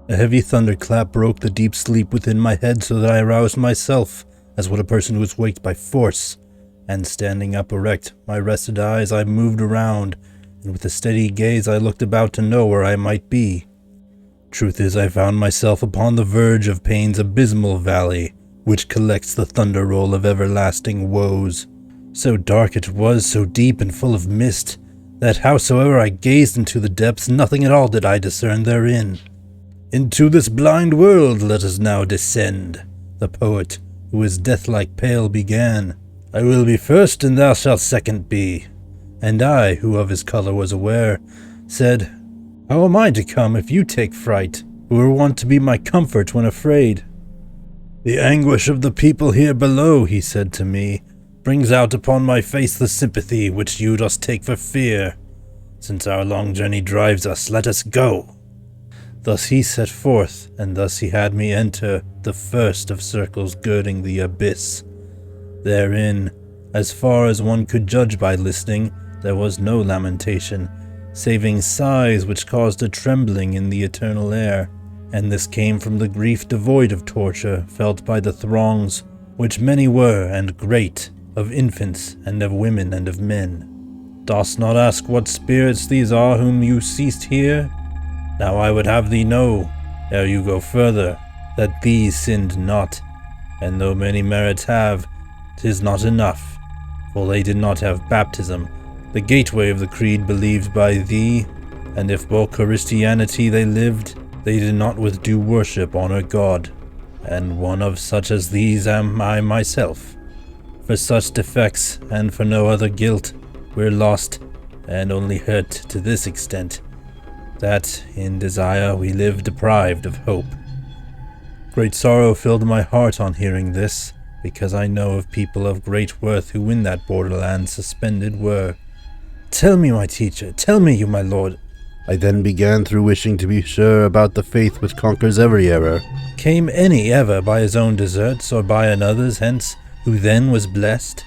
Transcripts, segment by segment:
A heavy thunderclap broke the deep sleep within my head so that I aroused myself, as would a person who is waked by force, and standing up erect, my rested eyes, I moved around, and with a steady gaze I looked about to know where I might be. Truth is, I found myself upon the verge of pain's abysmal valley, which collects the thunder roll of everlasting woes. So dark it was, so deep and full of mist, that howsoever I gazed into the depths, nothing at all did I discern therein. Into this blind world let us now descend, the poet, who is death-like pale, began. I will be first, and thou shalt second be. And I, who of his colour was aware, said, How am I to come if you take fright, who are wont to be my comfort when afraid? The anguish of the people here below, he said to me, brings out upon my face the sympathy which you dost take for fear. Since our long journey drives us, let us go. Thus he set forth, and thus he had me enter the first of circles girding the abyss. Therein, as far as one could judge by listening, there was no lamentation, saving sighs which caused a trembling in the eternal air, and this came from the grief devoid of torture felt by the throngs, which many were and great, of infants and of women and of men. Dost not ask what spirits these are whom you seest here? Now I would have thee know, ere you go further, that these sinned not, and though many merits have, 'tis not enough, for they did not have baptism, the gateway of the creed believed by thee, and if for Christianity they lived, they did not with due worship honor God, and one of such as these am I myself. For such defects, and for no other guilt, we're lost, and only hurt to this extent, that in desire we live deprived of hope. Great sorrow filled my heart on hearing this, because I know of people of great worth who in that borderland suspended were. Tell me, my teacher, tell me, you my lord. I then began through wishing to be sure about the faith which conquers every error. Came any ever by his own deserts, or by another's hence, who then was blessed?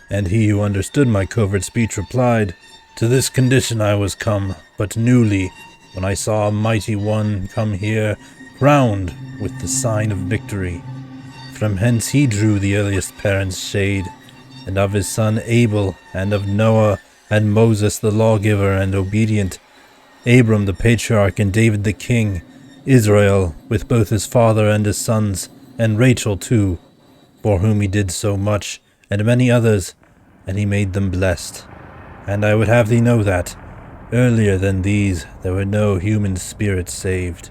And he who understood my covert speech replied, To this condition I was come, but newly, when I saw a mighty one come here, crowned with the sign of victory. From hence he drew the earliest parent's shade, and of his son Abel, and of Noah, and Moses the lawgiver and obedient, Abram the patriarch, and David the king, Israel with both his father and his sons, and Rachel too, for whom he did so much, and many others, and he made them blessed. And I would have thee know that, earlier than these, there were no human spirits saved.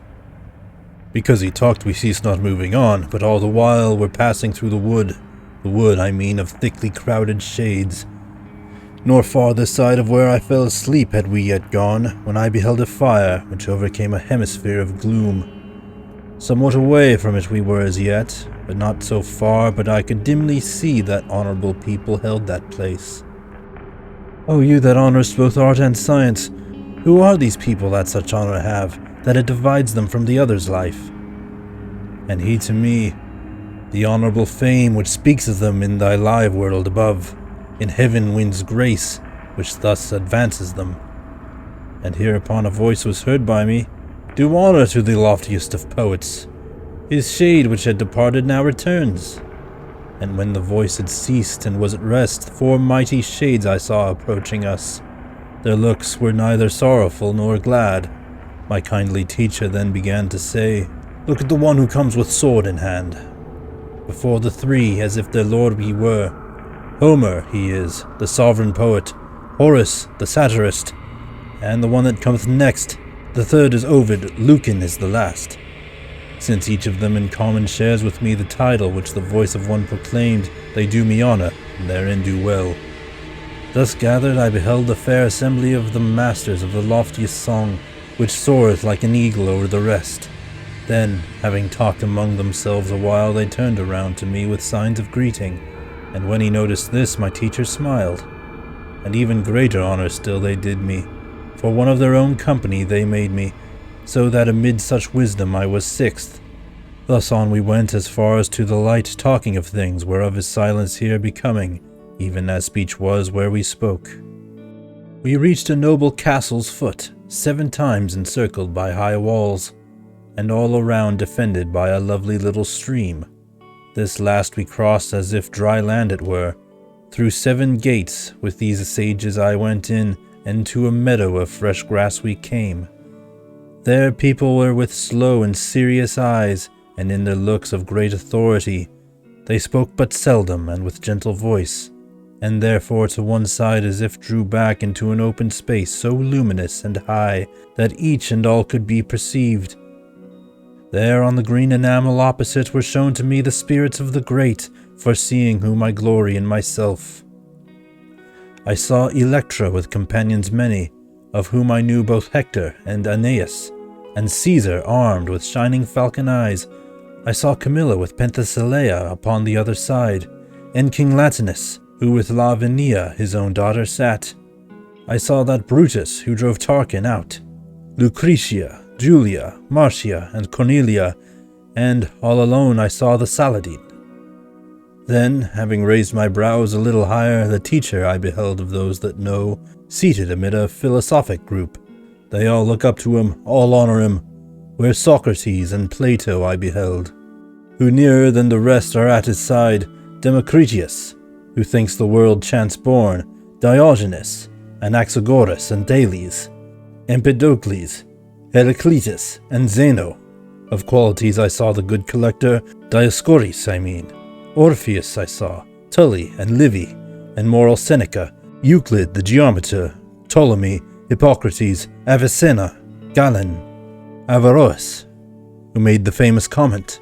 Because he talked, we ceased not moving on, but all the while were passing through the wood, I mean, of thickly crowded shades. Nor far this side of where I fell asleep had we yet gone, when I beheld a fire which overcame a hemisphere of gloom. Somewhat away from it we were as yet, but not so far but I could dimly see that honorable people held that place. O you that honourest both art and science, who are these people that such honour have, that it divides them from the other's life? And he to me, the honourable fame which speaks of them in thy live world above, in heaven wins grace, which thus advances them. And hereupon a voice was heard by me, Do honour to the loftiest of poets. His shade which had departed now returns. And when the voice had ceased and was at rest, 4 mighty shades I saw approaching us. Their looks were neither sorrowful nor glad. My kindly teacher then began to say, Look at the one who comes with sword in hand. Before the 3, as if their lord he were. Homer he is, the sovereign poet, Horace, the satirist, and the one that cometh next, the 3rd is Ovid, Lucan is the last. Since each of them in common shares with me the title which the voice of one proclaimed, they do me honour, and therein do well. Thus gathered I beheld the fair assembly of the masters of the loftiest song, which soareth like an eagle over the rest. Then, having talked among themselves a while, they turned around to me with signs of greeting, and when he noticed this, my teacher smiled. And even greater honour still they did me, for one of their own company they made me, so that amid such wisdom I was 6th. Thus on we went as far as to the light, talking of things whereof is silence here becoming, even as speech was where we spoke. We reached a noble castle's foot, 7 times encircled by high walls, and all around defended by a lovely little stream. This last we crossed as if dry land it were. Through 7 gates with these sages I went in, and to a meadow of fresh grass we came. There people were with slow and serious eyes, and in their looks of great authority. They spoke but seldom and with gentle voice, and therefore to one side as if drew back into an open space so luminous and high that each and all could be perceived. There on the green enamel opposite were shown to me the spirits of the great, foreseeing whom I glory in myself. I saw Electra with companions many, of whom I knew both Hector and Aeneas, and Caesar armed with shining falcon eyes. I saw Camilla with Penthesilea upon the other side, and King Latinus, who with Lavinia his own daughter sat. I saw that Brutus who drove Tarquin out, Lucretia, Julia, Marcia, and Cornelia, and all alone I saw the Saladine. Then, having raised my brows a little higher, the teacher I beheld of those that know, seated amid a philosophic group. They all look up to him, all honor him, where Socrates and Plato I beheld, who nearer than the rest are at his side, Democritus, who thinks the world chance-born, Diogenes, Anaxagoras and Thales, Empedocles, Heraclitus, and Zeno. Of qualities I saw the good collector, Dioscorus I mean, Orpheus I saw, Tully and Livy, and moral Seneca, Euclid the geometer, Ptolemy, Hippocrates, Avicenna, Galen, Averroes, who made the famous comment.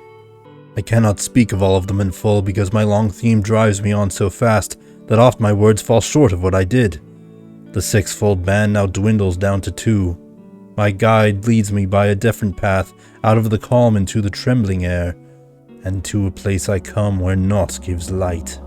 I cannot speak of all of them in full because my long theme drives me on so fast that oft my words fall short of what I did. The 6-fold band now dwindles down to 2. My guide leads me by a different path out of the calm into the trembling air, and to a place I come where naught gives light.